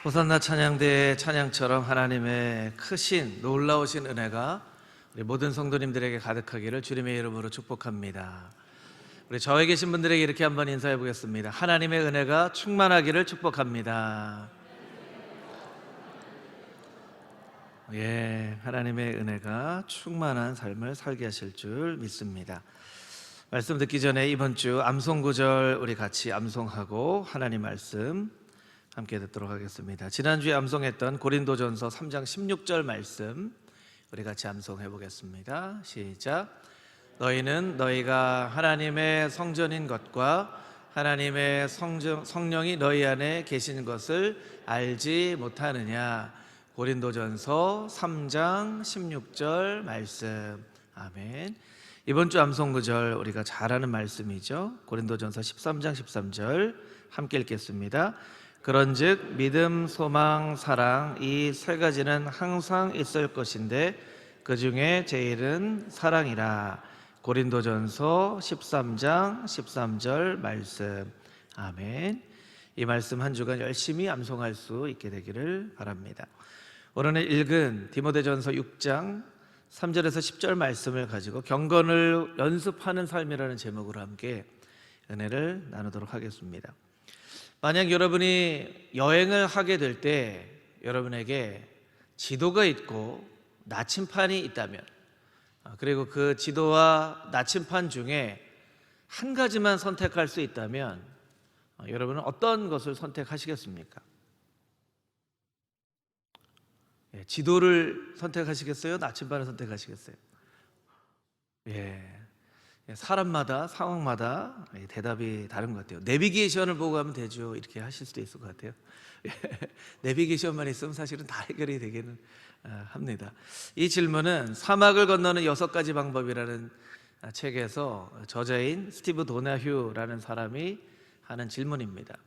호산나 찬양대의 찬양처럼 하나님의 크신 놀라우신 은혜가 우리 모든 성도님들에게 가득하기를 주님의 이름으로 축복합니다. 우리 저에 계신 분들에게 이렇게 한번 인사해 보겠습니다. 하나님의 은혜가 충만하기를 축복합니다. 하나님의 은혜가 충만한 삶을 살게 하실 줄 믿습니다. 말씀 듣기 전에 이번 주 암송구절 우리 같이 암송하고 하나님 말씀 함께 듣도록 하겠습니다. 지난주에 암송했던 고린도전서 3장 16절 말씀 우리 같이 암송해 보겠습니다. 시작. 너희는 너희가 하나님의 성전인 것과 하나님의 성령이 너희 안에 계신 것을 알지 못하느냐. 고린도전서 3장 16절 말씀. 아멘. 이번 주 암송구절 우리가 잘 아는 말씀이죠. 고린도전서 13장 13절 함께 읽겠습니다. 그런즉 믿음, 소망, 사랑 이 세 가지는 항상 있을 것인데 그 중에 제일은 사랑이라. 고린도전서 13장 13절 말씀. 아멘. 이 말씀 한 주간 열심히 암송할 수 있게 되기를 바랍니다. 오늘 읽은 디모데전서 6장 3절에서 10절 말씀을 가지고 경건을 연습하는 삶이라는 제목으로 함께 은혜를 나누도록 하겠습니다. 만약 여러분이 여행을 하게 될 때 여러분에게 지도가 있고 나침판이 있다면, 그리고 그 지도와 나침판 중에 한 가지만 선택할 수 있다면 여러분은 어떤 것을 선택하시겠습니까? 지도를 선택하시겠어요? 나침판을 선택하시겠어요? 사람마다 상황마다 대답이 다른 것 같아요. 내비게이션을 보고 가면 되죠, 이렇게 하실 수도 있을 것 같아요. 내비게이션만 있으면 사실은 다 해결이 되기는 합니다. 이 질문은 사막을 건너는 6가지 방법이라는 책에서 저자인 스티브 도나휴라는 사람이 하는 질문입니다.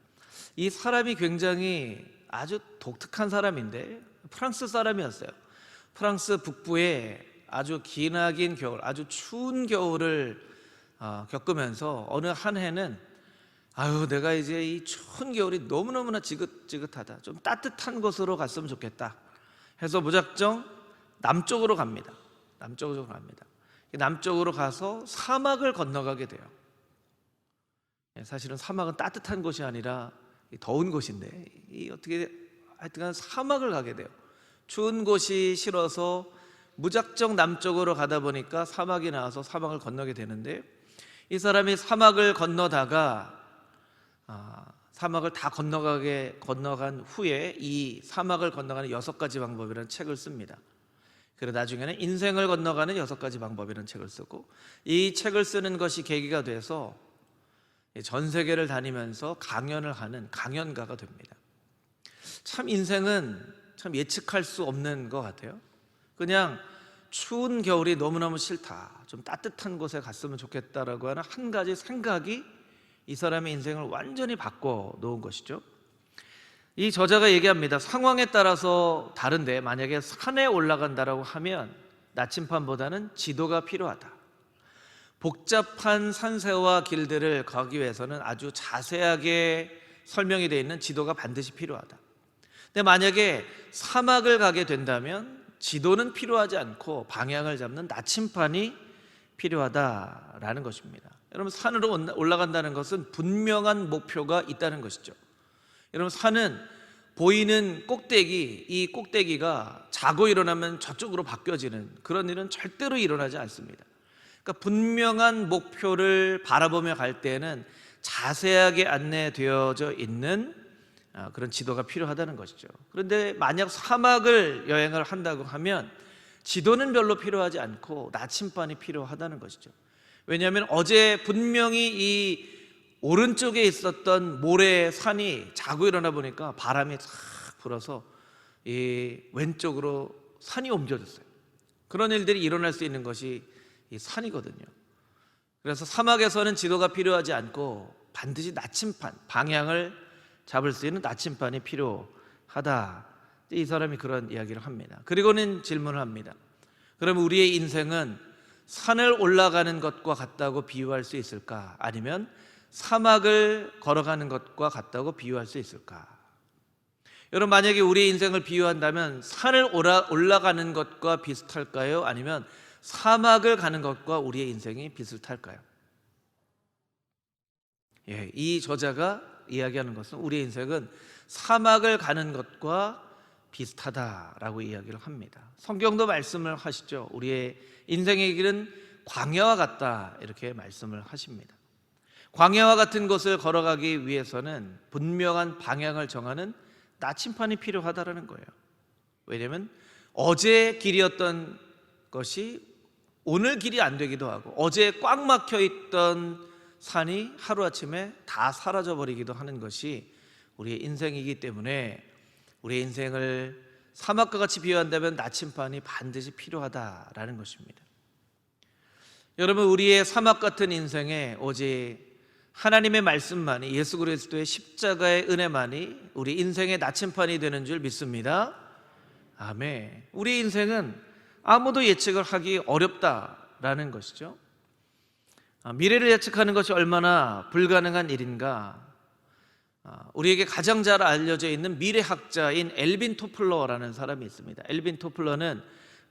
이 사람이 굉장히 아주 독특한 사람인데 프랑스 사람이었어요. 프랑스 북부에 아주 기나긴 겨울, 아주 추운 겨울을 겪으면서 어느 한 해는 내가 이제 이 추운 겨울이 너무너무나 지긋지긋하다, 좀 따뜻한 곳으로 갔으면 좋겠다 해서 무작정 남쪽으로 갑니다. 남쪽으로 가서 사막을 건너가게 돼요. 사실은 사막은 따뜻한 곳이 아니라 더운 곳인데 어떻게 하여튼간 사막을 가게 돼요. 추운 곳이 싫어서 무작정 남쪽으로 가다 보니까 사막이 나와서 사막을 건너게 되는데, 이 사람이 사막을 건너다가 사막을 다 건너간 후에 이 사막을 건너가는 6가지 방법이라는 책을 씁니다. 그리고 나중에는 인생을 건너가는 6가지 방법이라는 책을 쓰고, 이 책을 쓰는 것이 계기가 돼서 전 세계를 다니면서 강연을 하는 강연가가 됩니다. 참 인생은 참 예측할 수 없는 것 같아요. 그냥 추운 겨울이 너무너무 싫다, 좀 따뜻한 곳에 갔으면 좋겠다라고 하는 한 가지 생각이 이 사람의 인생을 완전히 바꿔 놓은 것이죠. 이 저자가 얘기합니다. 상황에 따라서 다른데 만약에 산에 올라간다라고 하면 나침판보다는 지도가 필요하다. 복잡한 산세와 길들을 가기 위해서는 아주 자세하게 설명이 되어 있는 지도가 반드시 필요하다. 근데 만약에 사막을 가게 된다면 지도는 필요하지 않고 방향을 잡는 나침판이 필요하다라는 것입니다. 여러분, 산으로 올라간다는 것은 분명한 목표가 있다는 것이죠. 여러분, 산은 보이는 꼭대기, 이 꼭대기가 자고 일어나면 저쪽으로 바뀌어지는 그런 일은 절대로 일어나지 않습니다. 그러니까 분명한 목표를 바라보며 갈 때는 자세하게 안내되어져 있는 그런 지도가 필요하다는 것이죠. 그런데 만약 사막을 여행을 한다고 하면 지도는 별로 필요하지 않고 나침반이 필요하다는 것이죠. 왜냐하면 어제 분명히 이 오른쪽에 있었던 모래 산이 자고 일어나 보니까 바람이 싹 불어서 이 왼쪽으로 산이 옮겨졌어요. 그런 일들이 일어날 수 있는 것이 이 산이거든요. 그래서 사막에서는 지도가 필요하지 않고 반드시 나침반, 방향을 잡을 수 있는 나침반이 필요하다. 이 사람이 그런 이야기를 합니다. 그리고는 질문을 합니다. 그럼 우리의 인생은 산을 올라가는 것과 같다고 비유할 수 있을까? 아니면 사막을 걸어가는 것과 같다고 비유할 수 있을까? 여러분, 만약에 우리의 인생을 비유한다면 산을 올라가는 것과 비슷할까요? 아니면 사막을 가는 것과 우리의 인생이 비슷할까요? 이 저자가 이야기하는 것은 우리의 인생은 사막을 가는 것과 비슷하다라고 이야기를 합니다. 성경도 말씀을 하시죠. 우리의 인생의 길은 광야와 같다, 이렇게 말씀을 하십니다. 광야와 같은 곳을 걸어가기 위해서는 분명한 방향을 정하는 나침판이 필요하다라는 거예요. 왜냐하면 어제 길이었던 것이 오늘 길이 안 되기도 하고, 어제 꽉 막혀 있던 산이 하루아침에 다 사라져버리기도 하는 것이 우리의 인생이기 때문에 우리의 인생을 사막과 같이 비유한다면 나침판이 반드시 필요하다라는 것입니다. 여러분, 우리의 사막 같은 인생에 오직 하나님의 말씀만이, 예수 그리스도의 십자가의 은혜만이 우리 인생의 나침판이 되는 줄 믿습니다. 아멘. 우리 인생은 아무도 예측을 하기 어렵다라는 것이죠. 미래를 예측하는 것이 얼마나 불가능한 일인가. 우리에게 가장 잘 알려져 있는 미래학자인 엘빈 토플러라는 사람이 있습니다. 엘빈 토플러는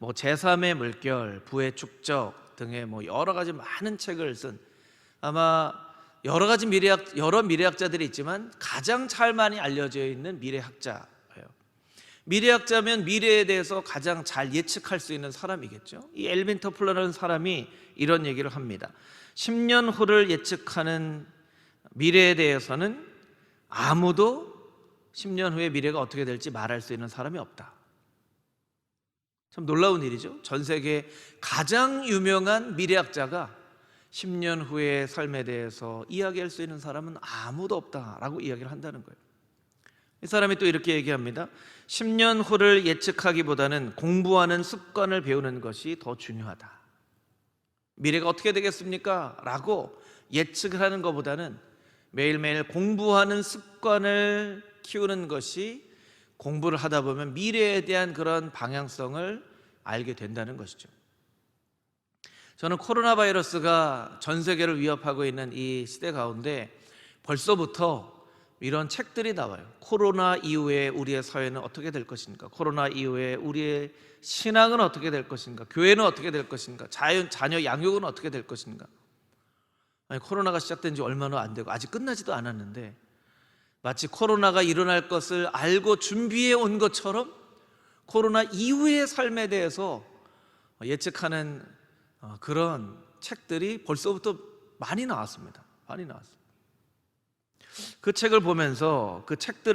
제3의 물결, 부의 축적 등의 여러 가지 많은 책을 쓴, 아마 여러 미래학자들이 있지만 가장 잘 많이 알려져 있는 미래학자예요. 미래학자면 미래에 대해서 가장 잘 예측할 수 있는 사람이겠죠. 이 엘빈 토플러라는 사람이 이런 얘기를 합니다. 10년 후를 예측하는 미래에 대해서는 아무도 10년 후의 미래가 어떻게 될지 말할 수 있는 사람이 없다. 참 놀라운 일이죠. 전 세계 가장 유명한 미래학자가 10년 후의 삶에 대해서 이야기할 수 있는 사람은 아무도 없다라고 이야기를 한다는 거예요. 이 사람이 또 이렇게 얘기합니다. 10년 후를 예측하기보다는 공부하는 습관을 배우는 것이 더 중요하다. 미래가 어떻게 되겠습니까? 라고 예측을 하는 것보다는 매일매일 공부하는 습관을 키우는 것이, 공부를 하다 보면 미래에 대한 그런 방향성을 알게 된다는 것이죠. 저는 코로나 바이러스가 전 세계를 위협하고 있는 이 시대 가운데 벌써부터 이런 책들이 나와요. 코로나 이후에 우리의 사회는 어떻게 될 것인가? 코로나 이후에 우리의 신앙은 어떻게 될 것인가? 교회는 어떻게 될 것인가? 자녀 양육은 어떻게 될 것인가? 아니, 코로나가 시작된 지 얼마나 안 되고 아직 끝나지도 않았는데 마치 코로나가 일어날 것을 알고 준비해 온 것처럼 코로나 이후의 삶에 대해서 예측하는 그런 책들이 벌써부터 많이 나왔습니다. 많이 나왔어요. 그 책들을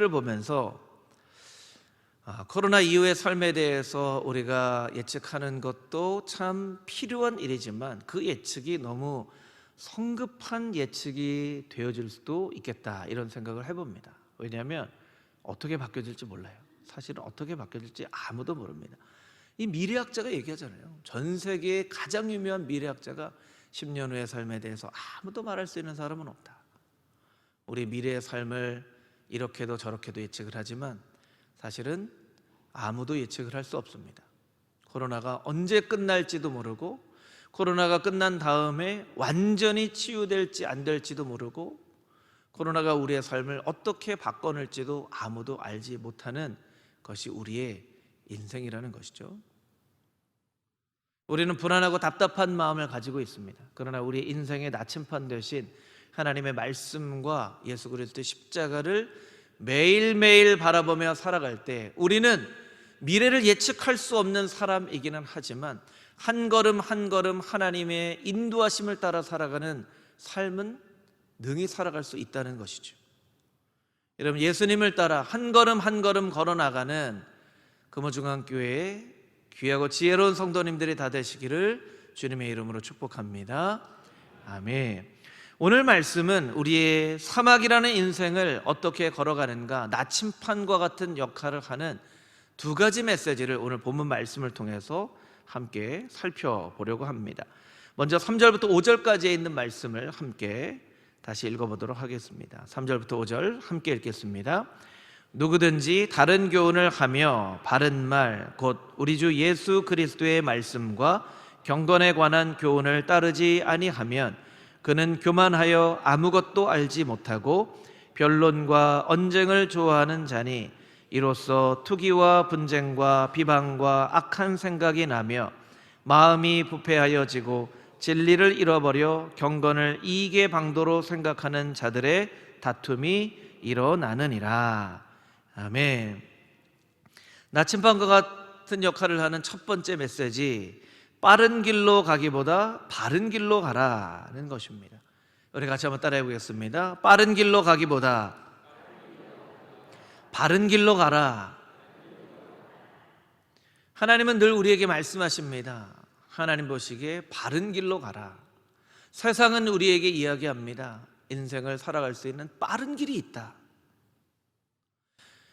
보면서 코로나 이후의 삶에 대해서 우리가 예측하는 것도 참 필요한 일이지만 그 예측이 너무 성급한 예측이 되어질 수도 있겠다, 이런 생각을 해봅니다. 왜냐하면 어떻게 바뀌어질지 몰라요. 사실은 어떻게 바뀌어질지 아무도 모릅니다. 이 미래학자가 얘기하잖아요. 전 세계의 가장 유명한 미래학자가 10년 후의 삶에 대해서 아무도 말할 수 있는 사람은 없다. 우리 미래의 삶을 이렇게도 저렇게도 예측을 하지만 사실은 아무도 예측을 할 수 없습니다. 코로나가 언제 끝날지도 모르고, 코로나가 끝난 다음에 완전히 치유될지 안 될지도 모르고, 코로나가 우리의 삶을 어떻게 바꿔낼지도 아무도 알지 못하는 것이 우리의 인생이라는 것이죠. 우리는 불안하고 답답한 마음을 가지고 있습니다. 그러나 우리 인생의 나침판 대신 하나님의 말씀과 예수 그리스도의 십자가를 매일매일 바라보며 살아갈 때 우리는 미래를 예측할 수 없는 사람이기는 하지만 한 걸음 한 걸음 하나님의 인도하심을 따라 살아가는 삶은 능히 살아갈 수 있다는 것이죠. 여러분, 예수님을 따라 한 걸음 한 걸음 걸어나가는 금호중앙교회의 귀하고 지혜로운 성도님들이 다 되시기를 주님의 이름으로 축복합니다. 아멘. 오늘 말씀은 우리의 사막이라는 인생을 어떻게 걸어가는가, 나침판과 같은 역할을 하는 두 가지 메시지를 오늘 본문 말씀을 통해서 함께 살펴보려고 합니다. 먼저 3절부터 5절까지에 있는 말씀을 함께 다시 읽어보도록 하겠습니다. 3절부터 5절 함께 읽겠습니다. 누구든지 다른 교훈을 하며 바른 말, 곧 우리 주 예수 그리스도의 말씀과 경건에 관한 교훈을 따르지 아니하면 그는 교만하여 아무것도 알지 못하고 변론과 언쟁을 좋아하는 자니 이로써 투기와 분쟁과 비방과 악한 생각이 나며 마음이 부패하여지고 진리를 잃어버려 경건을 이익의 방도로 생각하는 자들의 다툼이 일어나느니라. 아멘. 나침반과 같은 역할을 하는 첫 번째 메시지, 빠른 길로 가기보다 바른 길로 가라는 것입니다. 우리 같이 한번 따라해 보겠습니다. 빠른 길로 가기보다 바른 길로 가라. 하나님은 늘 우리에게 말씀하십니다. 하나님 보시기에 바른 길로 가라. 세상은 우리에게 이야기합니다. 인생을 살아갈 수 있는 빠른 길이 있다.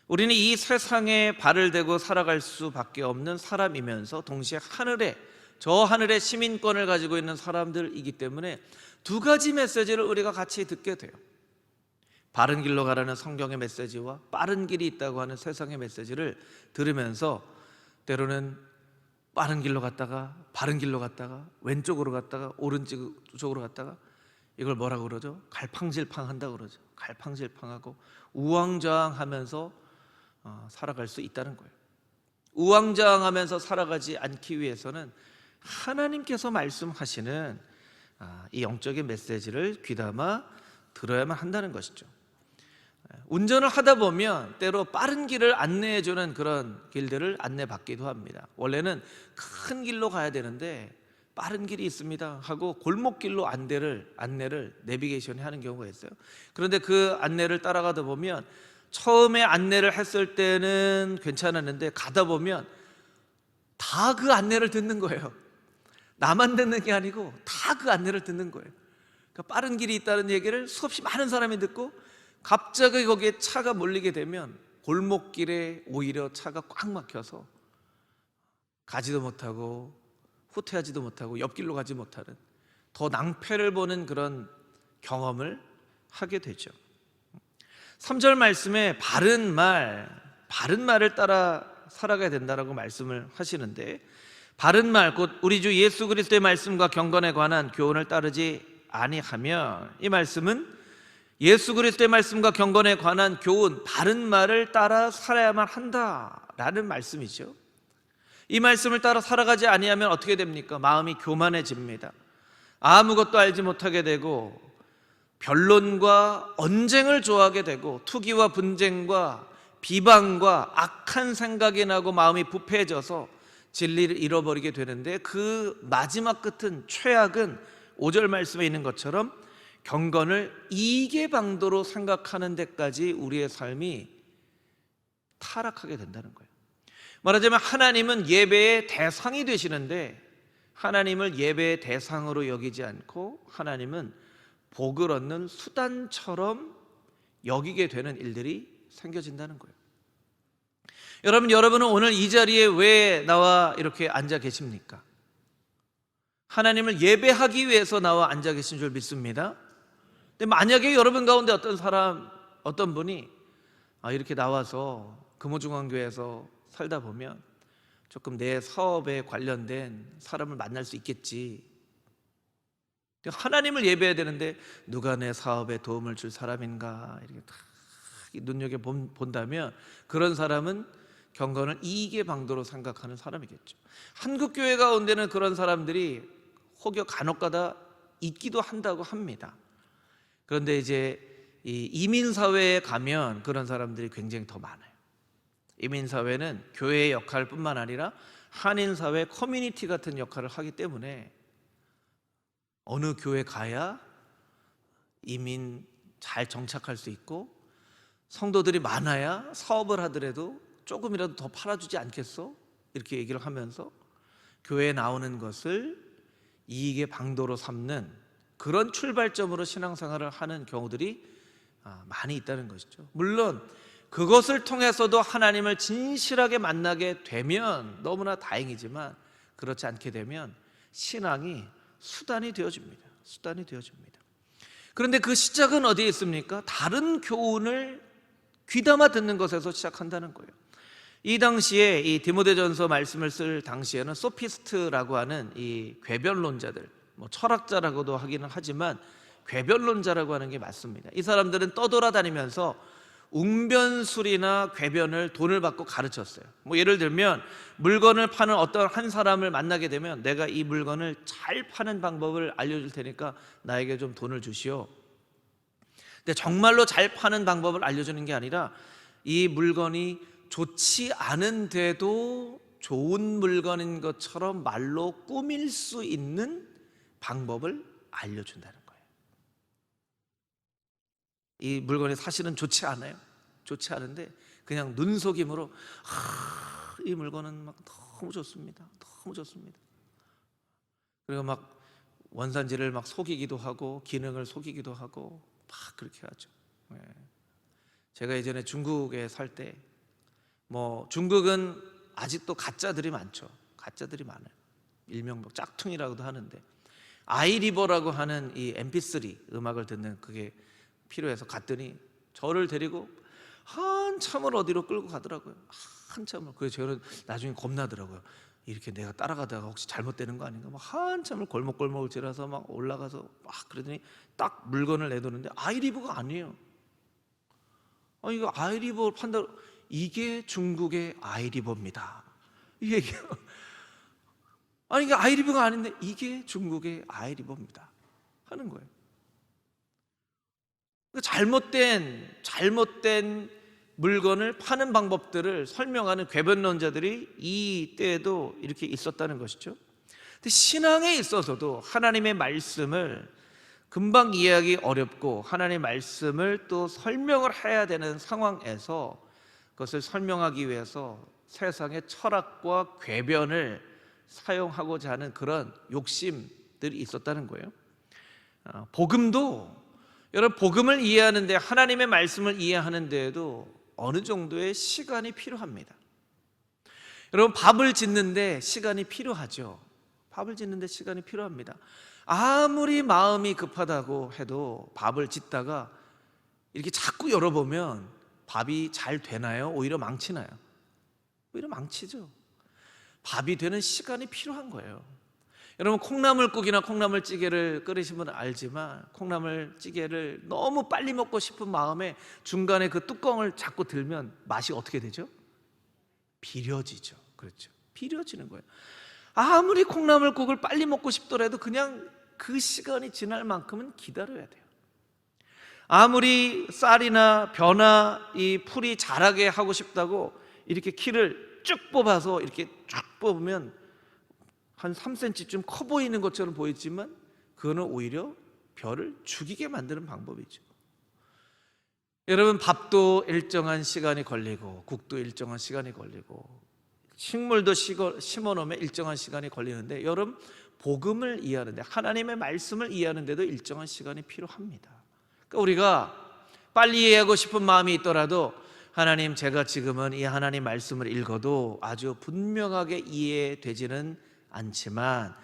우리는 이 세상에 발을 대고 살아갈 수밖에 없는 사람이면서 동시에 저 하늘의 시민권을 가지고 있는 사람들이기 때문에 두 가지 메시지를 우리가 같이 듣게 돼요. 바른 길로 가라는 성경의 메시지와 빠른 길이 있다고 하는 세상의 메시지를 들으면서 때로는 빠른 길로 갔다가 바른 길로 갔다가 왼쪽으로 갔다가 오른쪽으로 갔다가 이걸 뭐라고 그러죠? 갈팡질팡한다고 그러죠. 갈팡질팡하고 우왕좌왕하면서 살아갈 수 있다는 거예요. 우왕좌왕하면서 살아가지 않기 위해서는 하나님께서 말씀하시는 이 영적인 메시지를 귀담아 들어야만 한다는 것이죠. 운전을 하다 보면 때로 빠른 길을 안내해주는 그런 길들을 안내받기도 합니다. 원래는 큰 길로 가야 되는데 빠른 길이 있습니다 하고 골목길로 안내를 내비게이션이 하는 경우가 있어요. 그런데 그 안내를 따라가다 보면 처음에 안내를 했을 때는 괜찮았는데 가다 보면 다 그 안내를 듣는 거예요. 나만 듣는 게 아니고 다 그 안내를 듣는 거예요. 그러니까 빠른 길이 있다는 얘기를 수없이 많은 사람이 듣고 갑자기 거기에 차가 몰리게 되면 골목길에 오히려 차가 꽉 막혀서 가지도 못하고 후퇴하지도 못하고 옆길로 가지 못하는 더 낭패를 보는 그런 경험을 하게 되죠. 3절 말씀에 바른 말을 따라 살아가야 된다라고 말씀을 하시는데, 바른 말 곧 우리 주 예수 그리스도의 말씀과 경건에 관한 교훈을 따르지 아니하면, 이 말씀은 예수 그리스도의 말씀과 경건에 관한 교훈, 바른 말을 따라 살아야만 한다라는 말씀이죠. 이 말씀을 따라 살아가지 아니하면 어떻게 됩니까? 마음이 교만해집니다. 아무것도 알지 못하게 되고 변론과 언쟁을 좋아하게 되고 투기와 분쟁과 비방과 악한 생각이 나고 마음이 부패해져서 진리를 잃어버리게 되는데, 그 마지막 끝은, 최악은 5절 말씀에 있는 것처럼 경건을 이익의 방도로 생각하는 데까지 우리의 삶이 타락하게 된다는 거예요. 말하자면 하나님은 예배의 대상이 되시는데 하나님을 예배의 대상으로 여기지 않고 하나님은 복을 얻는 수단처럼 여기게 되는 일들이 생겨진다는 거예요. 여러분은 오늘 이 자리에 왜 나와 이렇게 앉아 계십니까? 하나님을 예배하기 위해서 나와 앉아 계신 줄 믿습니다. 근데 만약에 여러분 가운데 어떤 분이 이렇게 나와서 금호중앙교회에서 살다 보면 조금 내 사업에 관련된 사람을 만날 수 있겠지, 하나님을 예배해야 되는데 누가 내 사업에 도움을 줄 사람인가 이렇게 다 눈여겨본다면 그런 사람은 경건을 이익의 방도로 생각하는 사람이겠죠. 한국교회 가운데는 그런 사람들이 혹여 간혹가다 있기도 한다고 합니다. 그런데 이제 이 이민사회에 가면 그런 사람들이 굉장히 더 많아요. 이민사회는 교회의 역할뿐만 아니라 한인사회 커뮤니티 같은 역할을 하기 때문에 어느 교회 가야 이민 잘 정착할 수 있고 성도들이 많아야 사업을 하더라도 조금이라도 더 팔아주지 않겠어? 이렇게 얘기를 하면서 교회에 나오는 것을 이익의 방도로 삼는 그런 출발점으로 신앙생활을 하는 경우들이 많이 있다는 것이죠. 물론 그것을 통해서도 하나님을 진실하게 만나게 되면 너무나 다행이지만, 그렇지 않게 되면 신앙이 수단이 되어집니다. 그런데 그 시작은 어디에 있습니까? 다른 교훈을 귀담아 듣는 것에서 시작한다는 거예요. 이 당시에 이 디모데전서 말씀을 쓸 당시에는 소피스트라고 하는 이 궤변론자들, 철학자라고도 하기는 하지만 궤변론자라고 하는 게 맞습니다. 이 사람들은 떠돌아다니면서 웅변술이나 궤변을 돈을 받고 가르쳤어요. 뭐 예를 들면 물건을 파는 어떤 한 사람을 만나게 되면 내가 이 물건을 잘 파는 방법을 알려줄 테니까 나에게 좀 돈을 주시오. 근데 정말로 잘 파는 방법을 알려주는 게 아니라 이 물건이 좋지 않은데도 좋은 물건인 것처럼 말로 꾸밀 수 있는 방법을 알려준다는 거예요. 이 물건이 사실은 좋지 않아요. 좋지 않은데 그냥 눈속임으로 이 물건은 막 너무 좋습니다. 너무 좋습니다. 그리고 막 원산지를 막 속이기도 하고 기능을 속이기도 하고 막 그렇게 하죠. 네. 제가 예전에 중국에 살 때 뭐 중국은 아직도 가짜들이 많죠. 가짜들이 많아요. 일명 뭐 짝퉁이라고도 하는데 아이리버라고 하는 이 MP3 음악을 듣는 그게 필요해서 갔더니 저를 데리고 한참을 어디로 끌고 가더라고요. 한참을. 그래서 저는 나중에 겁나더라고요. 이렇게 내가 따라가다가 혹시 잘못되는 거 아닌가 막 한참을 골목골목을 지나서 막 올라가서 막 그러더니 딱 물건을 내놓는데 아이리버가 아니에요. 이거 아이리버 판다. 이게 중국의 아이리버입니다. 이 얘기예요. 아니 이게 아이리버가 아닌데 이게 중국의 아이리버입니다 하는 거예요. 잘못된 물건을 파는 방법들을 설명하는 궤변론자들이 이 때에도 이렇게 있었다는 것이죠. 근데 신앙에 있어서도 하나님의 말씀을 금방 이해하기 어렵고 하나님의 말씀을 또 설명을 해야 되는 상황에서 그것을 설명하기 위해서 세상의 철학과 궤변을 사용하고자 하는 그런 욕심들이 있었다는 거예요. 복음도 여러분 복음을 이해하는데 하나님의 말씀을 이해하는 데에도 어느 정도의 시간이 필요합니다. 여러분 밥을 짓는데 시간이 필요하죠. 밥을 짓는데 시간이 필요합니다. 아무리 마음이 급하다고 해도 밥을 짓다가 이렇게 자꾸 열어보면 밥이 잘 되나요? 오히려 망치나요? 오히려 망치죠. 밥이 되는 시간이 필요한 거예요. 여러분 콩나물국이나 콩나물찌개를 끓이시면 알지만 콩나물찌개를 너무 빨리 먹고 싶은 마음에 중간에 그 뚜껑을 자꾸 들면 맛이 어떻게 되죠? 비려지죠. 그렇죠. 비려지는 거예요. 아무리 콩나물국을 빨리 먹고 싶더라도 그냥 그 시간이 지날 만큼은 기다려야 돼요. 아무리 쌀이나 벼나 이 풀이 자라게 하고 싶다고 이렇게 키를 쭉 뽑아서 이렇게 쭉 뽑으면 한 3cm쯤 커 보이는 것처럼 보이지만 그거는 오히려 벼를 죽이게 만드는 방법이죠. 여러분 밥도 일정한 시간이 걸리고 국도 일정한 시간이 걸리고 식물도 심어놓으면 일정한 시간이 걸리는데 여러분 복음을 이해하는데 하나님의 말씀을 이해하는데도 일정한 시간이 필요합니다. 그러니까 우리가 빨리 이해하고 싶은 마음이 있더라도 하나님 제가 지금은 이 하나님 말씀을 읽어도 아주 분명하게 이해되지는 않지만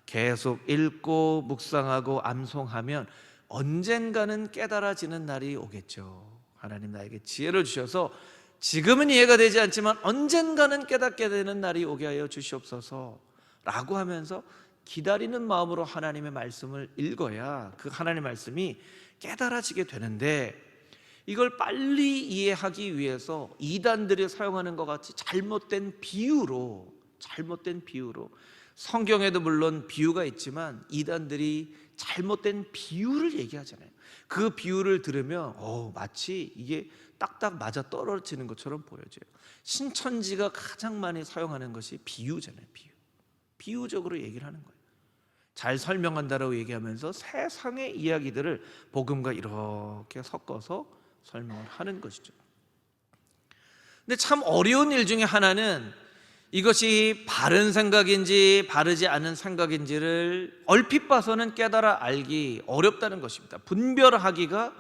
계속 읽고 묵상하고 암송하면 언젠가는 깨달아지는 날이 오겠죠. 하나님 나에게 지혜를 주셔서 지금은 이해가 되지 않지만 언젠가는 깨닫게 되는 날이 오게 하여 주시옵소서 라고 하면서 기다리는 마음으로 하나님의 말씀을 읽어야 그 하나님의 말씀이 깨달아지게 되는데 이걸 빨리 이해하기 위해서 이단들이 사용하는 것 같이 잘못된 비유로 성경에도 물론 비유가 있지만 이단들이 잘못된 비유를 얘기하잖아요. 그 비유를 들으면 마치 이게 딱딱 맞아 떨어지는 것처럼 보여져요. 신천지가 가장 많이 사용하는 것이 비유잖아요. 비유적으로 얘기를 하는 거예요. 잘 설명한다라고 얘기하면서 세상의 이야기들을 복음과 이렇게 섞어서 설명을 하는 것이죠. 근데 참 어려운 일 중에 하나는 이것이 바른 생각인지 바르지 않은 생각인지를 얼핏 봐서는 깨달아 알기 어렵다는 것입니다. 분별하기가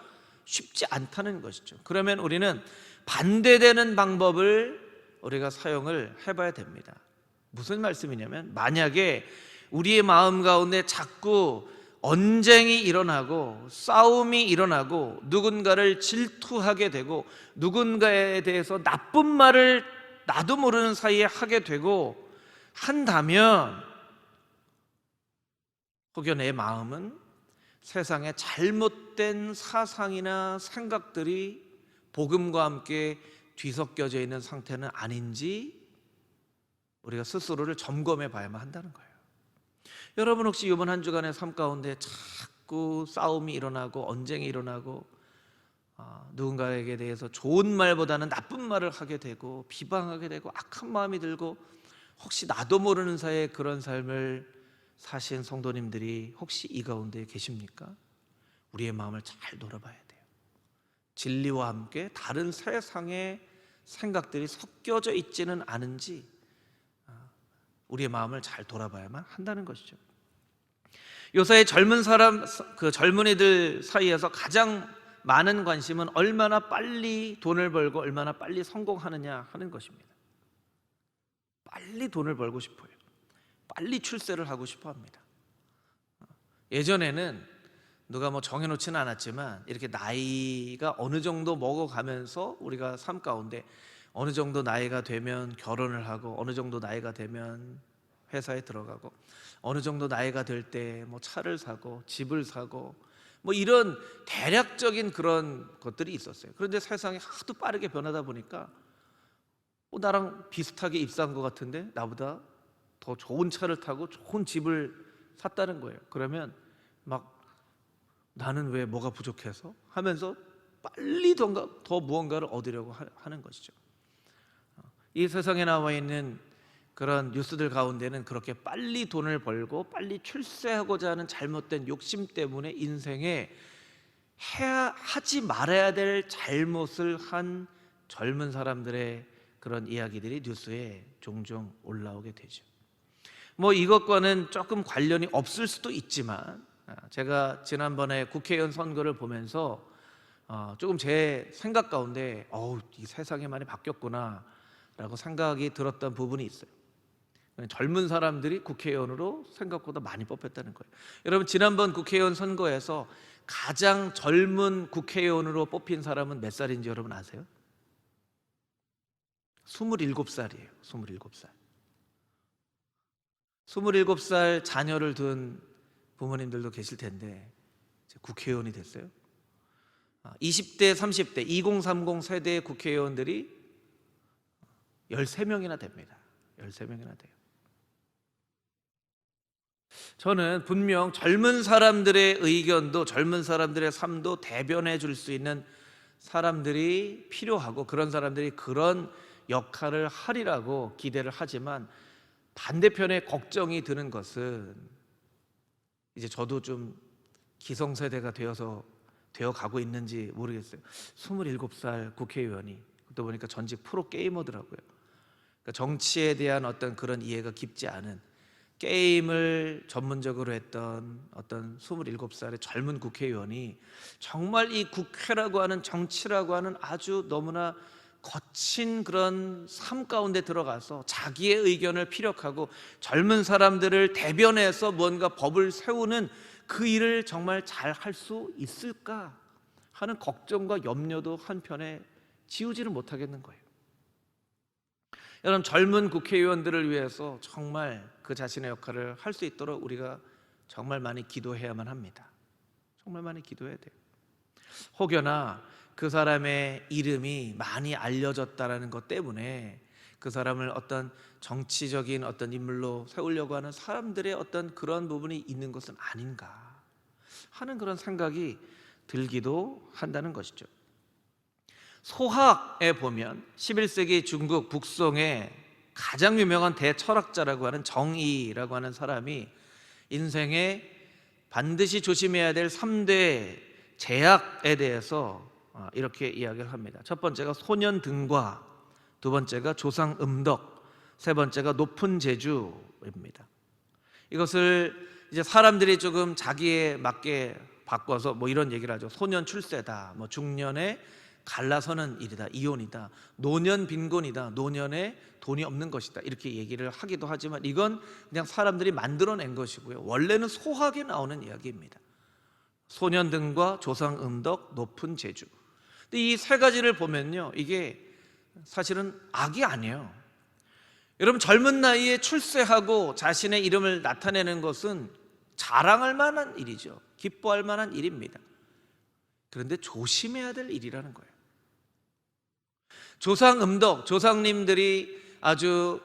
쉽지 않다는 것이죠. 그러면 우리는 반대되는 방법을 우리가 사용을 해봐야 됩니다. 무슨 말씀이냐면 만약에 우리의 마음 가운데 자꾸 언쟁이 일어나고 싸움이 일어나고 누군가를 질투하게 되고 누군가에 대해서 나쁜 말을 나도 모르는 사이에 하게 되고 한다면 혹여 내 마음은 세상에 잘못된 사상이나 생각들이 복음과 함께 뒤섞여져 있는 상태는 아닌지 우리가 스스로를 점검해 봐야만 한다는 거예요. 여러분 혹시 이번 한 주간의 삶 가운데 자꾸 싸움이 일어나고 언쟁이 일어나고 누군가에게 대해서 좋은 말보다는 나쁜 말을 하게 되고 비방하게 되고 악한 마음이 들고 혹시 나도 모르는 사이에 그런 삶을 사신 성도님들이 혹시 이 가운데 계십니까? 우리의 마음을 잘 돌아봐야 돼요. 진리와 함께 다른 세상의 생각들이 섞여져 있지는 않은지 우리의 마음을 잘 돌아봐야만 한다는 것이죠. 요새 젊은이들 사이에서 가장 많은 관심은 얼마나 빨리 돈을 벌고 얼마나 빨리 성공하느냐 하는 것입니다. 빨리 돈을 벌고 싶어요. 빨리 출세를 하고 싶어 합니다. 예전에는 누가 뭐 정해놓지는 않았지만 이렇게 나이가 어느 정도 먹어가면서 우리가 삶 가운데 어느 정도 나이가 되면 결혼을 하고 어느 정도 나이가 되면 회사에 들어가고 어느 정도 나이가 될 때 뭐 차를 사고 집을 사고 뭐 이런 대략적인 그런 것들이 있었어요. 그런데 세상이 하도 빠르게 변하다 보니까 나랑 비슷하게 입사한 것 같은데 나보다 더 좋은 차를 타고 좋은 집을 샀다는 거예요. 그러면 막 나는 왜 뭐가 부족해서 하면서 빨리 더 무언가를 얻으려고 하는 것이죠. 이 세상에 나와 있는 그런 뉴스들 가운데는 그렇게 빨리 돈을 벌고 빨리 출세하고자 하는 잘못된 욕심 때문에 인생에 하지 말아야 될 잘못을 한 젊은 사람들의 그런 이야기들이 뉴스에 종종 올라오게 되죠. 뭐 이것과는 조금 관련이 없을 수도 있지만 제가 지난번에 국회의원 선거를 보면서 조금 제 생각 가운데 이 세상이 많이 바뀌었구나 라고 생각이 들었던 부분이 있어요. 젊은 사람들이 국회의원으로 생각보다 많이 뽑혔다는 거예요. 여러분 지난번 국회의원 선거에서 가장 젊은 국회의원으로 뽑힌 사람은 몇 살인지 여러분 아세요? 27살이에요. 27살. 27살 자녀를 둔 부모님들도 계실 텐데 국회의원이 됐어요. 20대, 30대, 2030 세대의 국회의원들이 13명이나 됩니다. 13명이나 돼요. 저는 분명 젊은 사람들의 의견도 젊은 사람들의 삶도 대변해 줄 수 있는 사람들이 필요하고 그런 사람들이 그런 역할을 하리라고 기대를 하지만 반대편에 걱정이 드는 것은 이제 저도 좀 기성세대가 되어 가고 있는지 모르겠어요. 27살 국회의원이 그러다 보니까 전직 프로게이머더라고요. 그러니까 정치에 대한 어떤 그런 이해가 깊지 않은 게임을 전문적으로 했던 어떤 27살의 젊은 국회의원이 정말 이 국회라고 하는 정치라고 하는 아주 너무나 거친 그런 삶 가운데 들어가서 자기의 의견을 피력하고 젊은 사람들을 대변해서 뭔가 법을 세우는 그 일을 정말 잘 할 수 있을까 하는 걱정과 염려도 한편에 지우지를 못하겠는 거예요. 여러분 젊은 국회의원들을 위해서 정말 그 자신의 역할을 할 수 있도록 우리가 정말 많이 기도해야만 합니다. 정말 많이 기도해야 돼요. 혹여나 그 사람의 이름이 많이 알려졌다라는 것 때문에 그 사람을 어떤 정치적인 어떤 인물로 세우려고 하는 사람들의 어떤 그런 부분이 있는 것은 아닌가 하는 그런 생각이 들기도 한다는 것이죠. 소학에 보면 11세기 중국 북송의 가장 유명한 대철학자라고 하는 정의라고 하는 사람이 인생에 반드시 조심해야 될 3대 제약에 대해서 이렇게 이야기를 합니다. 첫 번째가 소년등과, 두 번째가 조상음덕, 세 번째가 높은 재주입니다. 이것을 이제 사람들이 조금 자기에 맞게 바꿔서 뭐 이런 얘기를 하죠. 소년 출세다, 뭐 중년에 갈라서는 일이다, 이혼이다, 노년 빈곤이다, 노년에 돈이 없는 것이다, 이렇게 얘기를 하기도 하지만 이건 그냥 사람들이 만들어낸 것이고요. 원래는 소학에 나오는 이야기입니다. 소년등과 조상음덕, 높은 재주. 근데 이 세 가지를 보면요, 이게 사실은 악이 아니에요. 여러분 젊은 나이에 출세하고 자신의 이름을 나타내는 것은 자랑할 만한 일이죠. 기뻐할 만한 일입니다. 그런데 조심해야 될 일이라는 거예요. 조상 음덕, 조상님들이 아주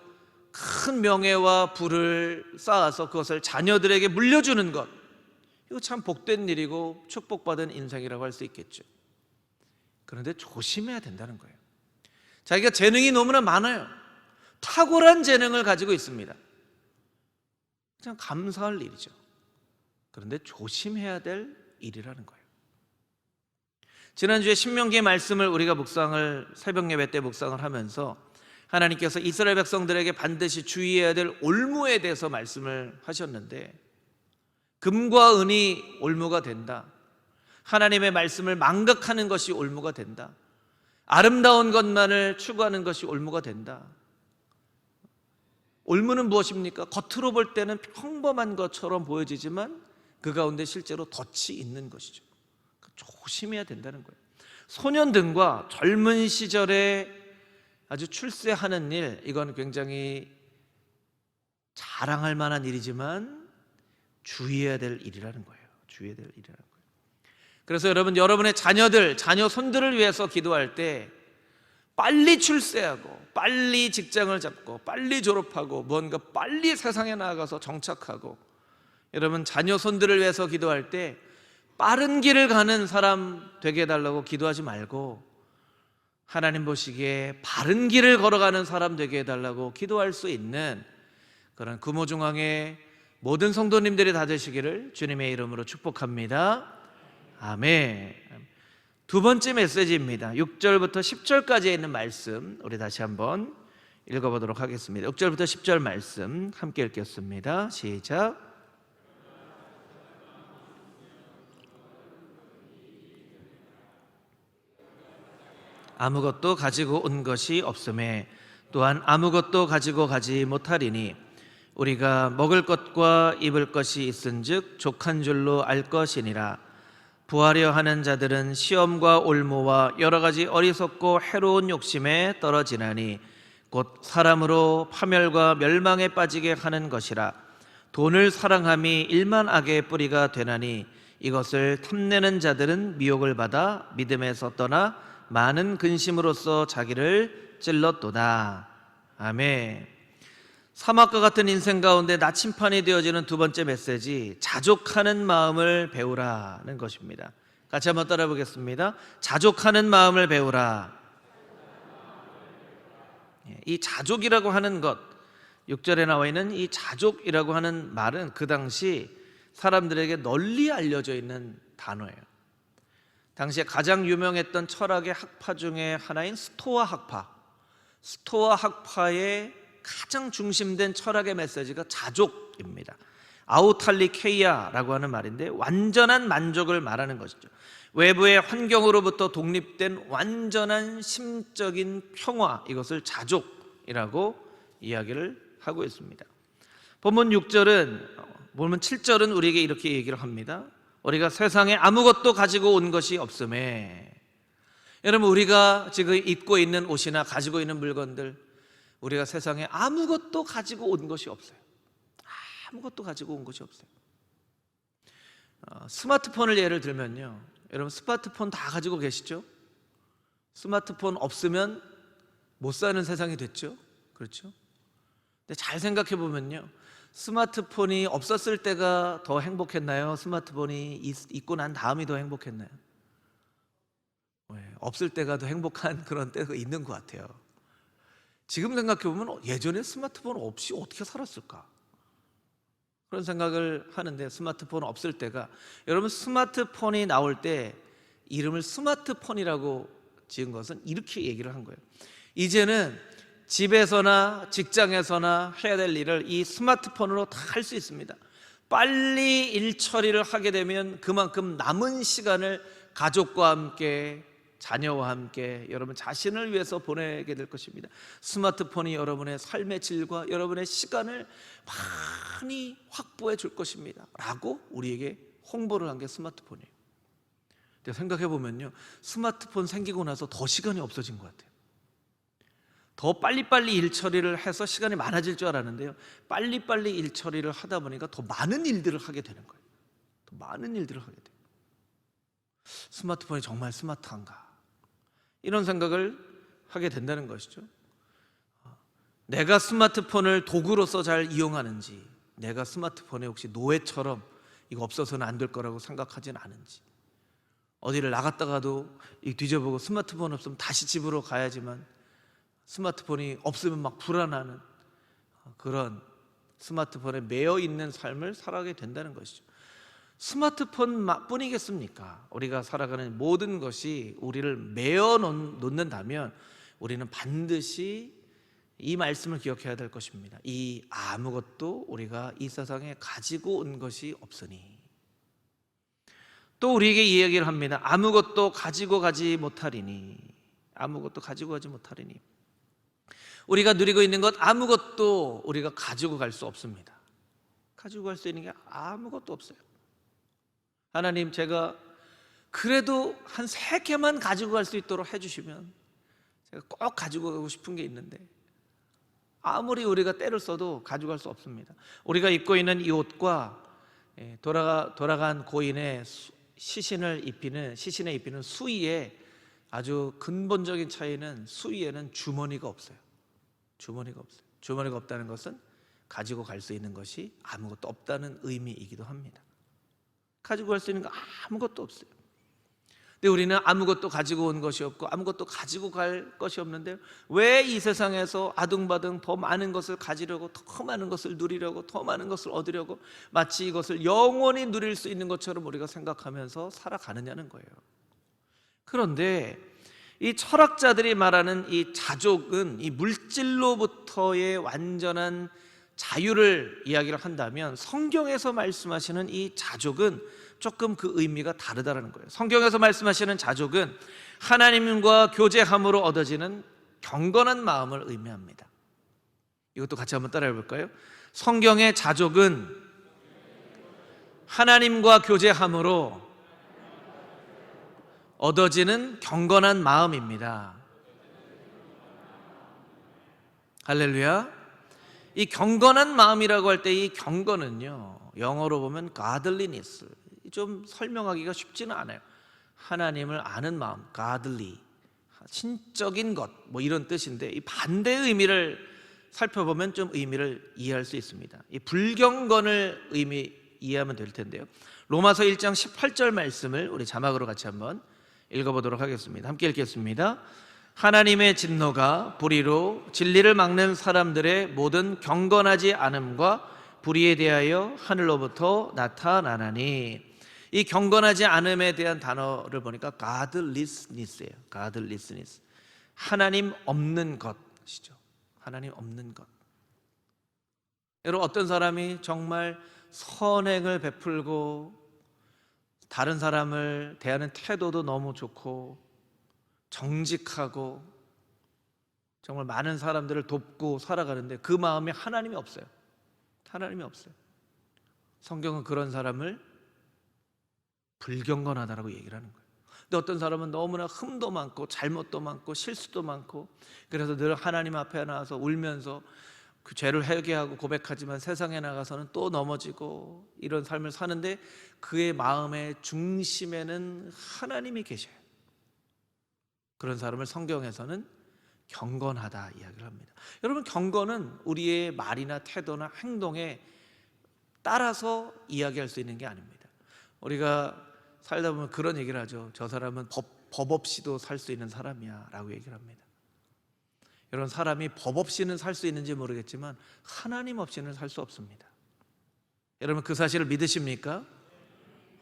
큰 명예와 부를 쌓아서 그것을 자녀들에게 물려주는 것, 이거 참 복된 일이고 축복받은 인생이라고 할 수 있겠죠. 그런데 조심해야 된다는 거예요. 자기가 재능이 너무나 많아요. 탁월한 재능을 가지고 있습니다. 그냥 감사할 일이죠. 그런데 조심해야 될 일이라는 거예요. 지난주에 신명기의 말씀을 우리가 새벽 예배 때 묵상을 하면서 하나님께서 이스라엘 백성들에게 반드시 주의해야 될 올무에 대해서 말씀을 하셨는데, 금과 은이 올무가 된다, 하나님의 말씀을 망각하는 것이 올무가 된다, 아름다운 것만을 추구하는 것이 올무가 된다. 올무는 무엇입니까? 겉으로 볼 때는 평범한 것처럼 보여지지만 그 가운데 실제로 덫이 있는 것이죠. 조심해야 된다는 거예요. 소년등과 젊은 시절에 아주 출세하는 일, 이건 굉장히 자랑할 만한 일이지만 주의해야 될 일이라는 거예요. 주의해야 될 일이라는 거예요. 그래서 여러분의 자녀 손들을 위해서 기도할 때 빨리 출세하고 빨리 직장을 잡고 빨리 졸업하고 뭔가 빨리 세상에 나아가서 정착하고, 여러분 자녀 손들을 위해서 기도할 때 빠른 길을 가는 사람 되게 해달라고 기도하지 말고 하나님 보시기에 바른 길을 걸어가는 사람 되게 해달라고 기도할 수 있는 그런 금호중앙의 모든 성도님들이 다 되시기를 주님의 이름으로 축복합니다. 아멘. 두 번째 메시지입니다. 6절부터 10절까지에 있는 말씀 우리 다시 한번 읽어보도록 하겠습니다. 6절부터 10절 말씀 함께 읽겠습니다. 시작. 아무것도 가지고 온 것이 없음에 또한 아무것도 가지고 가지 못하리니 우리가 먹을 것과 입을 것이 있은즉 족한 줄로 알 것이니라. 부하려 하는 자들은 시험과 올무와 여러 가지 어리석고 해로운 욕심에 떨어지나니 곧 사람으로 파멸과 멸망에 빠지게 하는 것이라. 돈을 사랑함이 일만 악의 뿌리가 되나니 이것을 탐내는 자들은 미혹을 받아 믿음에서 떠나 많은 근심으로써 자기를 찔렀도다. 아멘. 사막과 같은 인생 가운데 나침판이 되어지는 두 번째 메시지, 자족하는 마음을 배우라는 것입니다. 같이 한번 따라 보겠습니다. 자족하는 마음을 배우라. 이 자족이라고 하는 것, 6절에 나와 있는 이 자족이라고 하는 말은 그 당시 사람들에게 널리 알려져 있는 단어예요. 당시에 가장 유명했던 철학의 학파 중에 하나인 스토아 학파. 스토아 학파의 가장 중심된 철학의 메시지가 자족입니다. 아우탈리케이아라고 하는 말인데 완전한 만족을 말하는 것이죠. 외부의 환경으로부터 독립된 완전한 심적인 평화, 이것을 자족이라고 이야기를 하고 있습니다. 본문 7절은 우리에게 이렇게 얘기를 합니다. 우리가 세상에 아무것도 가지고 온 것이 없음에, 여러분 우리가 지금 입고 있는 옷이나 가지고 있는 물건들, 우리가 세상에 아무것도 가지고 온 것이 없어요. 아무것도 가지고 온 것이 없어요. 스마트폰을 예를 들면요, 여러분 스마트폰 다 가지고 계시죠? 스마트폰 없으면 못 사는 세상이 됐죠? 그렇죠? 근데 잘 생각해 보면요, 스마트폰이 없었을 때가 더 행복했나요? 스마트폰이 있고 난 다음이 더 행복했나요? 없을 때가 더 행복한 그런 때가 있는 것 같아요. 지금 생각해 보면 예전에 스마트폰 없이 어떻게 살았을까? 그런 생각을 하는데, 스마트폰 없을 때가, 여러분 스마트폰이 나올 때 이름을 스마트폰이라고 지은 것은 이렇게 얘기를 한 거예요. 이제는 집에서나 직장에서나 해야 될 일을 이 스마트폰으로 다 할 수 있습니다. 빨리 일 처리를 하게 되면 그만큼 남은 시간을 가족과 함께, 자녀와 함께, 여러분 자신을 위해서 보내게 될 것입니다. 스마트폰이 여러분의 삶의 질과 여러분의 시간을 많이 확보해 줄 것입니다 라고 우리에게 홍보를 한 게 스마트폰이에요. 근데 생각해 보면요, 스마트폰 생기고 나서 더 시간이 없어진 것 같아요. 더 빨리빨리 일 처리를 해서 시간이 많아질 줄 알았는데요, 빨리빨리 일 처리를 하다 보니까 더 많은 일들을 하게 되는 거예요. 더 많은 일들을 하게 돼요. 스마트폰이 정말 스마트한가? 이런 생각을 하게 된다는 것이죠. 내가 스마트폰을 도구로서 잘 이용하는지, 내가 스마트폰에 혹시 노예처럼 이거 없어서는 안 될 거라고 생각하진 않은지, 어디를 나갔다가도 뒤져보고 스마트폰 없으면 다시 집으로 가야지만 스마트폰이 없으면 막 불안하는 그런 스마트폰에 매여 있는 삶을 살아가게 된다는 것이죠. 스마트폰 뿐이겠습니까? 우리가 살아가는 모든 것이 우리를 매어 놓는다면 우리는 반드시 이 말씀을 기억해야 될 것입니다. 이 아무것도 우리가 이 세상에 가지고 온 것이 없으니. 또 우리에게 이 얘기를 합니다. 아무것도 가지고 가지 못하리니. 아무것도 가지고 가지 못하리니. 우리가 누리고 있는 것 아무것도 우리가 가지고 갈 수 없습니다. 가지고 갈 수 있는 게 아무것도 없어요. 하나님, 제가 그래도 한 3개만 가지고 갈 수 있도록 해주시면 제가 꼭 가지고 가고 싶은 게 있는데 아무리 우리가 때를 써도 가져갈 수 없습니다. 우리가 입고 있는 이 옷과 돌아간 고인의 시신에 입히는 수의의 아주 근본적인 차이는, 수의에는 주머니가 없어요. 주머니가 없어요. 주머니가 없다는 것은 가지고 갈 수 있는 것이 아무것도 없다는 의미이기도 합니다. 가지고 갈 수 있는 거 아무것도 없어요. 근데 우리는 아무것도 가지고 온 것이 없고 아무것도 가지고 갈 것이 없는데 왜 이 세상에서 아둥바둥 더 많은 것을 가지려고, 더 많은 것을 누리려고, 더 많은 것을 얻으려고, 마치 이것을 영원히 누릴 수 있는 것처럼 우리가 생각하면서 살아가느냐는 거예요. 그런데 이 철학자들이 말하는 이 자족은, 이 물질로부터의 완전한 자유를 이야기를 한다면 성경에서 말씀하시는 이 자족은 조금 그 의미가 다르다는 거예요. 성경에서 말씀하시는 자족은 하나님과 교제함으로 얻어지는 경건한 마음을 의미합니다. 이것도 같이 한번 따라해 볼까요? 성경의 자족은 하나님과 교제함으로 얻어지는 경건한 마음입니다. 할렐루야. 이 경건한 마음이라고 할 때 이 경건은요, 영어로 보면 godliness, 좀 설명하기가 쉽지는 않아요. 하나님을 아는 마음, godly, 신적인 것, 뭐 이런 뜻인데 이 반대의 의미를 살펴보면 좀 의미를 이해할 수 있습니다. 이 불경건을 이해하면 될 텐데요. 로마서 1장 18절 말씀을 우리 자막으로 같이 한번 읽어보도록 하겠습니다. 함께 읽겠습니다. 하나님의 진노가 불의로 진리를 막는 사람들의 모든 경건하지 않음과 불의에 대하여 하늘로부터 나타나나니. 이 경건하지 않음에 대한 단어를 보니까 godlessness예요. godlessness. 하나님 없는 것이죠. 하나님 없는 것. 여러분, 어떤 사람이 정말 선행을 베풀고 다른 사람을 대하는 태도도 너무 좋고 정직하고 정말 많은 사람들을 돕고 살아가는데 그 마음에 하나님이 없어요. 하나님이 없어요. 성경은 그런 사람을 불경건하다라고 얘기를 하는 거예요. 근데 어떤 사람은 너무나 흠도 많고 잘못도 많고 실수도 많고 그래서 늘 하나님 앞에 나와서 울면서 그 죄를 회개하고 고백하지만 세상에 나가서는 또 넘어지고 이런 삶을 사는데 그의 마음의 중심에는 하나님이 계셔요. 그런 사람을 성경에서는 경건하다 이야기를 합니다. 여러분, 경건은 우리의 말이나 태도나 행동에 따라서 이야기할 수 있는 게 아닙니다. 우리가 살다 보면 그런 얘기를 하죠. 저 사람은 법 없이도 살 수 있는 사람이야 라고 얘기를 합니다. 여러분, 사람이 법 없이는 살 수 있는지 모르겠지만 하나님 없이는 살 수 없습니다. 여러분, 그 사실을 믿으십니까?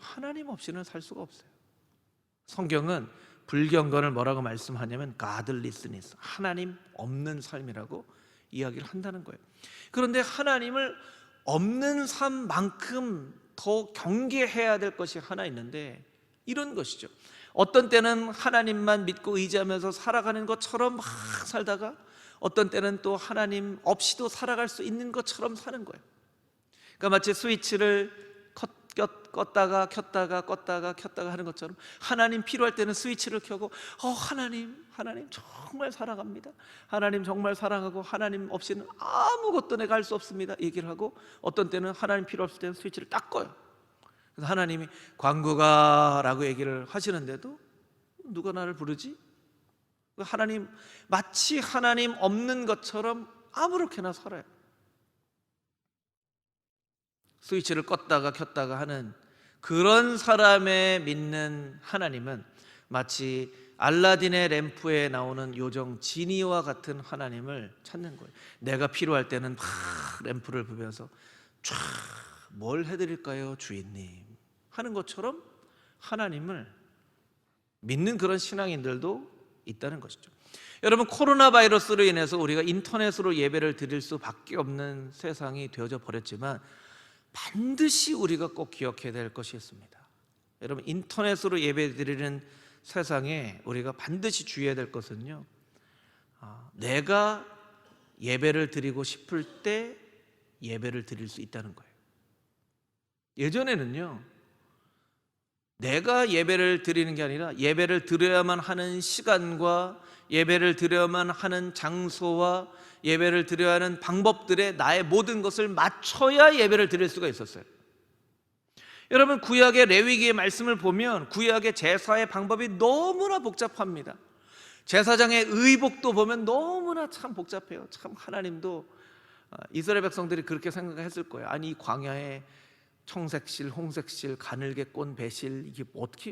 하나님 없이는 살 수가 없어요. 성경은 불경건을 뭐라고 말씀하냐면 godlessness, 하나님 없는 삶이라고 이야기를 한다는 거예요. 그런데 하나님을 없는 삶만큼 더 경계해야 될 것이 하나 있는데 이런 것이죠. 어떤 때는 하나님만 믿고 의지하면서 살아가는 것처럼 막 살다가 어떤 때는 또 하나님 없이도 살아갈 수 있는 것처럼 사는 거예요. 그러니까 마치 스위치를 껐다가 켰다가 껐다가 켰다가 하는 것처럼 하나님 필요할 때는 스위치를 켜고 하나님 정말 사랑합니다. 하나님 정말 사랑하고 하나님 없이는 아무것도 내가 할 수 없습니다 얘기를 하고 어떤 때는 하나님 필요 없을 때는 스위치를 딱 꺼요. 그래서 하나님이 광고가 라고 얘기를 하시는데도 누가 나를 부르지? 하나님, 마치 하나님 없는 것처럼 아무렇게나 살아요. 스위치를 껐다가 켰다가 하는 그런 사람의 믿는 하나님은 마치 알라딘의 램프에 나오는 요정 지니와 같은 하나님을 찾는 거예요. 내가 필요할 때는 막 램프를 부면서 쫙 뭘 해드릴까요 주인님 하는 것처럼 하나님을 믿는 그런 신앙인들도 있다는 것이죠. 여러분, 코로나 바이러스로 인해서 우리가 인터넷으로 예배를 드릴 수밖에 없는 세상이 되어져 버렸지만 반드시 우리가 꼭 기억해야 될 것이 있습니다. 여러분, 인터넷으로 예배 드리는 세상에 우리가 반드시 주의해야 될 것은요, 내가 예배를 드리고 싶을 때 예배를 드릴 수 있다는 거예요. 예전에는요, 내가 예배를 드리는 게 아니라 예배를 드려야만 하는 시간과 예배를 드려야만 하는 장소와 예배를 드려야 하는 방법들에 나의 모든 것을 맞춰야 예배를 드릴 수가 있었어요. 여러분, 구약의 레위기의 말씀을 보면 구약의 제사의 방법이 너무나 복잡합니다. 제사장의 의복도 보면 너무나 참 복잡해요. 참 하나님도 이스라엘 백성들이 그렇게 생각했을 거예요. 아니, 이 광야에 청색실, 홍색실, 가늘게 꼰 배실,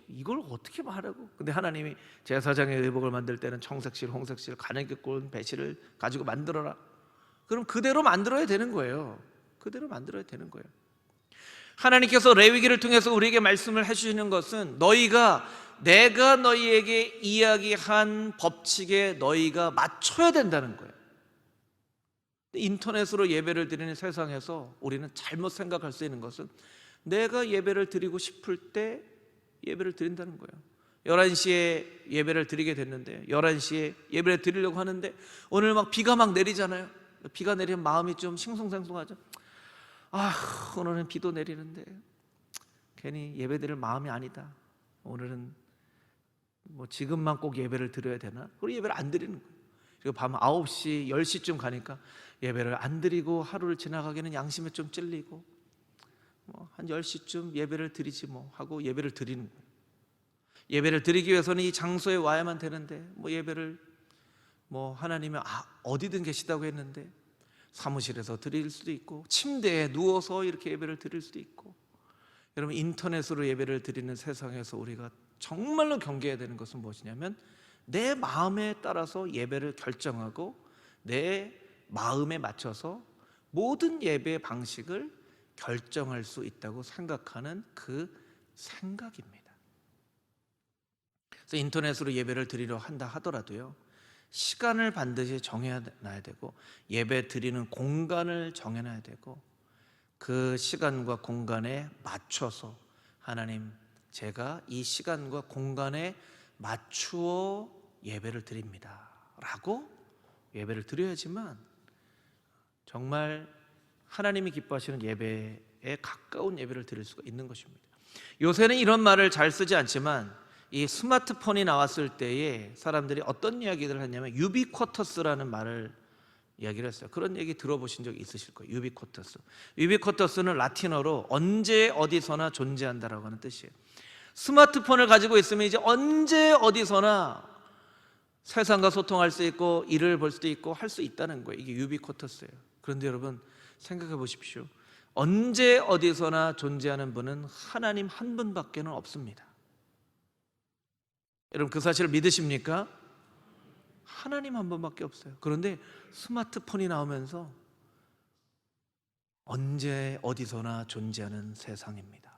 이걸 어떻게 말하고? 근데 하나님이 제사장의 의복을 만들 때는 청색실, 홍색실, 가늘게 꼰 배실을 가지고 만들어라. 그럼 그대로 만들어야 되는 거예요. 그대로 만들어야 되는 거예요. 하나님께서 레위기를 통해서 우리에게 말씀을 해주시는 것은 내가 너희에게 이야기한 법칙에 너희가 맞춰야 된다는 거예요. 인터넷으로 예배를 드리는 세상에서 우리는 잘못 생각할 수 있는 것은 내가 예배를 드리고 싶을 때 예배를 드린다는 거예요. 11시에 예배를 드리게 됐는데 11시에 예배를 드리려고 하는데 오늘 막 비가 막 내리잖아요. 비가 내리면 마음이 좀 싱숭생숭하죠. 오늘은 비도 내리는데 괜히 예배 드릴 마음이 아니다. 오늘은 지금만 꼭 예배를 드려야 되나? 그리고 예배를 안 드리는 거예요. 그리고 밤 9시, 10시쯤 가니까 예배를 안 드리고 하루를 지나가기는 양심에 좀 찔리고 한 10시쯤 예배를 드리지 하고 예배를 드리는 거예요. 예배를 드리기 위해서는 이 장소에 와야만 되는데 예배를 하나님이 어디든 계시다고 했는데 사무실에서 드릴 수도 있고 침대에 누워서 이렇게 예배를 드릴 수도 있고. 여러분, 인터넷으로 예배를 드리는 세상에서 우리가 정말로 경계해야 되는 것은 무엇이냐면 내 마음에 따라서 예배를 결정하고 내 마음에 맞춰서 모든 예배 방식을 결정할 수 있다고 생각하는 그 생각입니다. 그래서 인터넷으로 예배를 드리려 한다 하더라도요, 시간을 반드시 정해놔야 되고 예배 드리는 공간을 정해놔야 되고 그 시간과 공간에 맞춰서 하나님, 제가 이 시간과 공간에 맞추어 예배를 드립니다 라고 예배를 드려야지만 정말 하나님이 기뻐하시는 예배에 가까운 예배를 드릴 수가 있는 것입니다. 요새는 이런 말을 잘 쓰지 않지만 이 스마트폰이 나왔을 때에 사람들이 어떤 이야기를 했냐면 유비쿼터스라는 말을 이야기를 했어요. 그런 얘기 들어보신 적 있으실 거예요. 유비쿼터스. 유비쿼터스는 라틴어로 언제 어디서나 존재한다라고 하는 뜻이에요. 스마트폰을 가지고 있으면 이제 언제 어디서나 세상과 소통할 수 있고 일을 볼 수도 있고 할 수 있다는 거예요. 이게 유비쿼터스예요. 그런데 여러분, 생각해 보십시오. 언제 어디서나 존재하는 분은 하나님 한 분밖에는 없습니다. 여러분, 그 사실을 믿으십니까? 하나님 한 분밖에 없어요. 그런데 스마트폰이 나오면서 언제 어디서나 존재하는 세상입니다.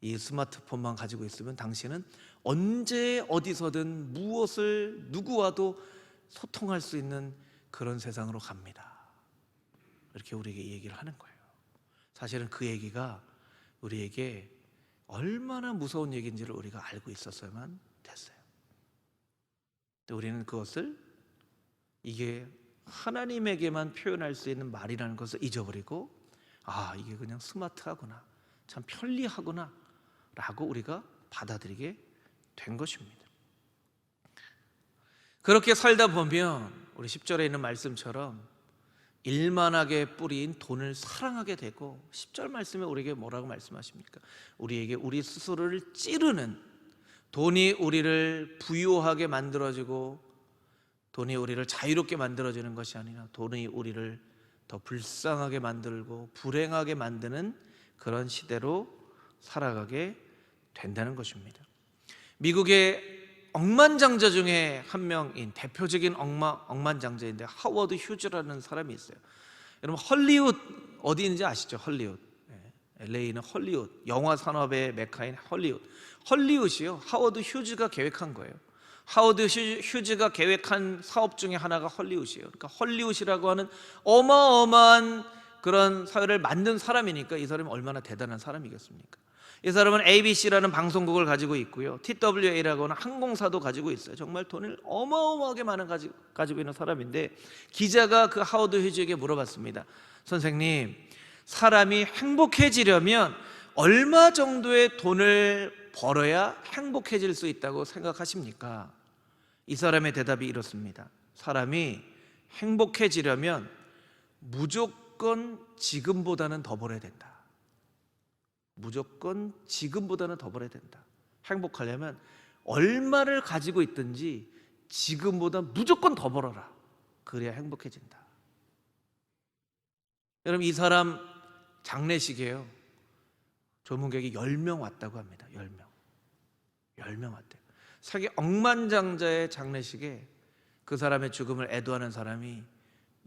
이 스마트폰만 가지고 있으면 당신은 언제 어디서든 무엇을 누구와도 소통할 수 있는 그런 세상으로 갑니다. 이렇게 우리에게 얘기를 하는 거예요. 사실은 그 얘기가 우리에게 얼마나 무서운 얘기인지를 우리가 알고 있었어야만 됐어요. 근데 우리는 그것을 이게 하나님에게만 표현할 수 있는 말이라는 것을 잊어버리고 이게 그냥 스마트하구나, 참 편리하구나 라고 우리가 받아들이게 된 것입니다. 그렇게 살다 보면 우리 10절에 있는 말씀처럼 일만하게 뿌린 돈을 사랑하게 되고, 10절 말씀에 우리에게 뭐라고 말씀하십니까? 우리에게 우리 스스로를 찌르는, 돈이 우리를 부유하게 만들어주고 돈이 우리를 자유롭게 만들어주는 것이 아니라 돈이 우리를 더 불쌍하게 만들고 불행하게 만드는 그런 시대로 살아가게 된다는 것입니다. 미국의 억만장자 중에 한 명인 대표적인 억만장자인데 하워드 휴즈라는 사람이 있어요. 여러분 헐리우드 어디 있는지 아시죠? 헐리우드. LA는 헐리우드, 영화 산업의 메카인 헐리우드이요. 하워드 휴즈가 계획한 거예요. 하워드 휴즈가 계획한 사업 중에 하나가 헐리우드이에요. 그러니까 헐리우드라고 하는 어마어마한 그런 사회를 만든 사람이니까 이 사람이 얼마나 대단한 사람이겠습니까? 이 사람은 ABC라는 방송국을 가지고 있고요, TWA라고 하는 항공사도 가지고 있어요. 정말 돈을 어마어마하게 많은 가지고 있는 사람인데, 기자가 그 하워드 휴즈에게 물어봤습니다. 선생님, 사람이 행복해지려면 얼마 정도의 돈을 벌어야 행복해질 수 있다고 생각하십니까? 이 사람의 대답이 이렇습니다. 사람이 행복해지려면 무조건 지금보다는 더 벌어야 된다. 무조건 지금보다는 더 벌어야 된다. 행복하려면 얼마를 가지고 있든지 지금보다 무조건 더 벌어라. 그래야 행복해진다. 여러분, 이 사람 장례식이에요. 조문객이 10명 왔다고 합니다. 10명 왔대요. 세계 억만장자의 장례식에 그 사람의 죽음을 애도하는 사람이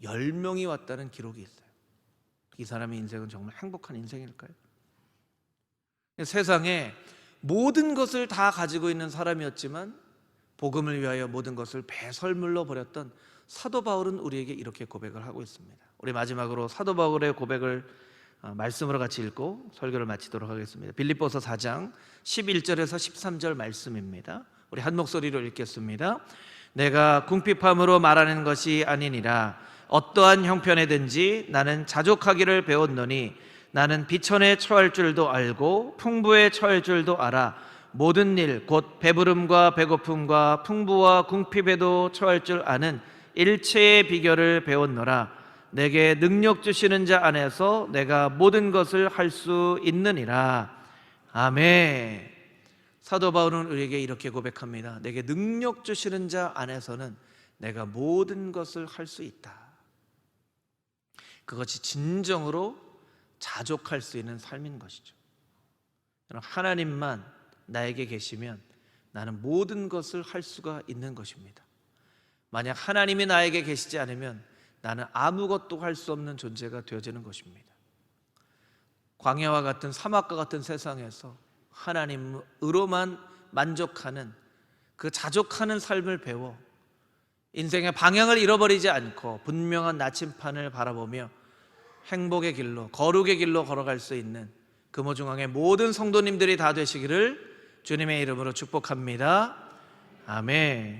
10명이 왔다는 기록이 있어요. 이 사람의 인생은 정말 행복한 인생일까요? 세상에 모든 것을 다 가지고 있는 사람이었지만 복음을 위하여 모든 것을 배설물로 버렸던 사도 바울은 우리에게 이렇게 고백을 하고 있습니다. 우리 마지막으로 사도 바울의 고백을 말씀으로 같이 읽고 설교를 마치도록 하겠습니다. 빌립보서 4장 11절에서 13절 말씀입니다. 우리 한 목소리로 읽겠습니다. 내가 궁핍함으로 말하는 것이 아니니라. 어떠한 형편에든지 나는 자족하기를 배웠노니 나는 비천에 처할 줄도 알고 풍부에 처할 줄도 알아. 모든 일 곧 배부름과 배고픔과 풍부와 궁핍에도 처할 줄 아는 일체의 비결을 배웠노라. 내게 능력 주시는 자 안에서 내가 모든 것을 할 수 있느니라. 아멘. 사도 바울은 우리에게 이렇게 고백합니다. 내게 능력 주시는 자 안에서는 내가 모든 것을 할 수 있다. 그것이 진정으로 자족할 수 있는 삶인 것이죠. 하나님만 나에게 계시면 나는 모든 것을 할 수가 있는 것입니다. 만약 하나님이 나에게 계시지 않으면 나는 아무것도 할 수 없는 존재가 되어지는 것입니다. 광야와 같은 사막과 같은 세상에서 하나님으로만 만족하는 그 자족하는 삶을 배워 인생의 방향을 잃어버리지 않고 분명한 나침판을 바라보며 행복의 길로, 거룩의 길로 걸어갈 수 있는 금호중앙의 모든 성도님들이 다 되시기를 주님의 이름으로 축복합니다. 아멘.